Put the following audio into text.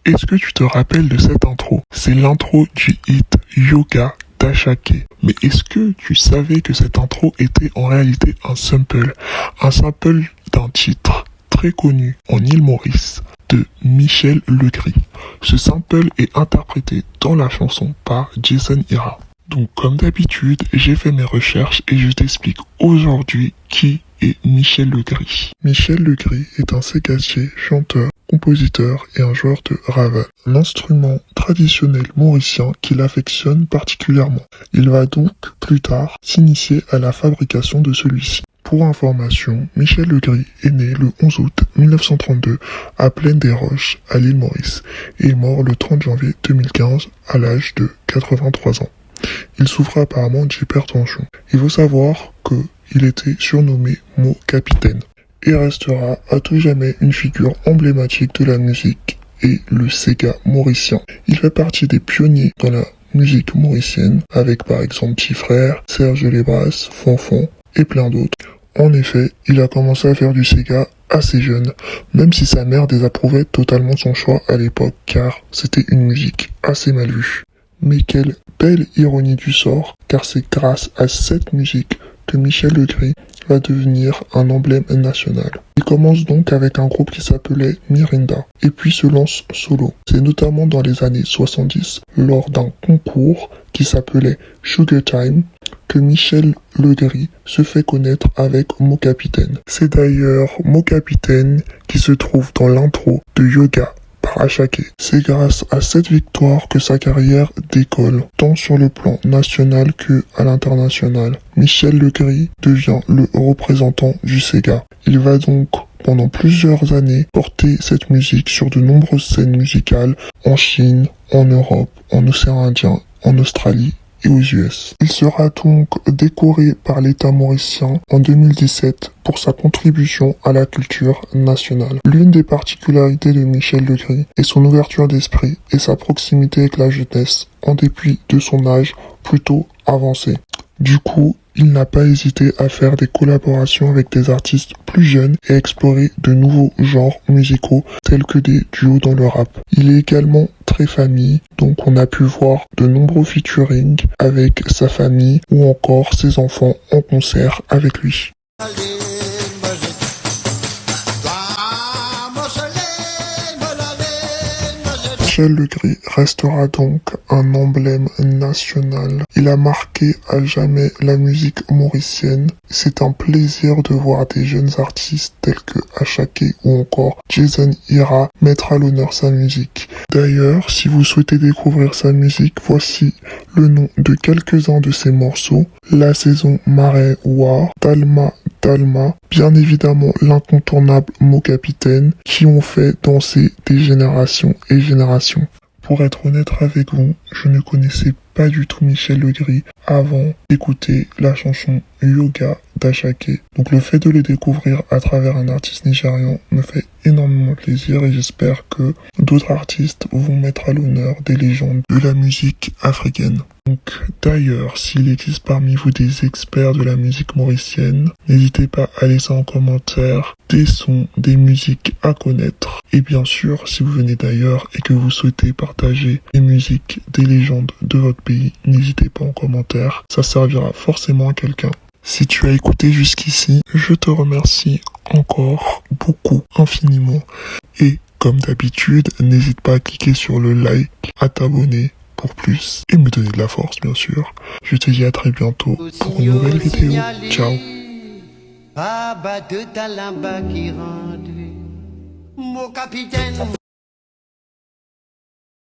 Est-ce que tu te rappelles de cette intro? C'est l'intro du hit Yoga d'Ashake. Mais est-ce que tu savais que cette intro était en réalité un sample d'un titre très connu en île Maurice de Michel Legris. Ce sample est interprété dans la chanson par Jason Ira. Donc comme d'habitude, j'ai fait mes recherches et je t'explique aujourd'hui qui est Michel Legris. Michel Legris est un ségassier, chanteur, compositeur et un joueur de ravel, l'instrument traditionnel mauricien qu'il affectionne particulièrement. Il va donc plus tard s'initier à la fabrication de celui-ci. Pour information, Michel Legris est né le 11 août 1932 à Plaine des Roches, à l'île Maurice, et est mort le 30 janvier 2015 à l'âge de 83 ans. Il souffrait apparemment d'hypertension. Il faut savoir qu'il était surnommé Mo Capitaine et restera à tout jamais une figure emblématique de la musique et le Sega mauricien. Il fait partie des pionniers dans la musique mauricienne avec par exemple Petit Frère, Serge Lebras, Fonfon et plein d'autres. En effet, il a commencé à faire du Sega assez jeune, même si sa mère désapprouvait totalement son choix à l'époque car c'était une musique assez mal vue. Mais quelle belle ironie du sort, car c'est grâce à cette musique que Michel Legris va devenir un emblème national. Il commence donc avec un groupe qui s'appelait Mirinda, et puis se lance solo. C'est notamment dans les années 70, lors d'un concours qui s'appelait Sugar Time, que Michel Legris se fait connaître avec Mo Capitaine. C'est d'ailleurs Mo Capitaine qui se trouve dans l'intro de Yoga par Ashake. C'est grâce à cette victoire que sa carrière décolle, tant sur le plan national que à l'international. Michel Legris devient le représentant du Sega. Il va donc pendant plusieurs années porter cette musique sur de nombreuses scènes musicales en Chine, en Europe, en océan Indien, en Australie et aux US. Il sera donc décoré par l'État mauricien en 2017 pour sa contribution à la culture nationale. L'une des particularités de Michel Legris est son ouverture d'esprit et sa proximité avec la jeunesse, en dépit de son âge plutôt avancé. Du coup, il n'a pas hésité à faire des collaborations avec des artistes plus jeunes et explorer de nouveaux genres musicaux tels que des duos dans le rap. Il est également très famille, donc on a pu voir de nombreux featuring avec sa famille ou encore ses enfants en concert avec lui. Michel Legris restera donc un emblème national. Il a marqué à jamais la musique mauricienne. C'est un plaisir de voir des jeunes artistes tels que Ashake ou encore Jason Ira mettre à l'honneur sa musique. D'ailleurs, si vous souhaitez découvrir sa musique, voici le nom de quelques-uns de ses morceaux. La saison Marais War, Dalma, bien évidemment l'incontournable Mo Capitaine, qui ont fait danser des générations et générations. Pour être honnête avec vous, je ne connaissais pas du tout Michel Legris avant d'écouter la chanson Yoga d'Ashake. Donc le fait de le découvrir à travers un artiste nigérian me fait énormément plaisir et j'espère que d'autres artistes vont mettre à l'honneur des légendes de la musique africaine. Donc d'ailleurs, s'il existe parmi vous des experts de la musique mauricienne, n'hésitez pas à laisser en commentaire des sons, des musiques à connaître. Et bien sûr, si vous venez d'ailleurs et que vous souhaitez partager les musiques des légendes de votre pays, n'hésitez pas en commentaire, ça servira forcément à quelqu'un. Si tu as écouté jusqu'ici, je te remercie encore beaucoup, infiniment. Et comme d'habitude, n'hésite pas à cliquer sur le like, à t'abonner pour plus et me donner de la force bien sûr. Je te dis à très bientôt pour une nouvelle vidéo. Ciao.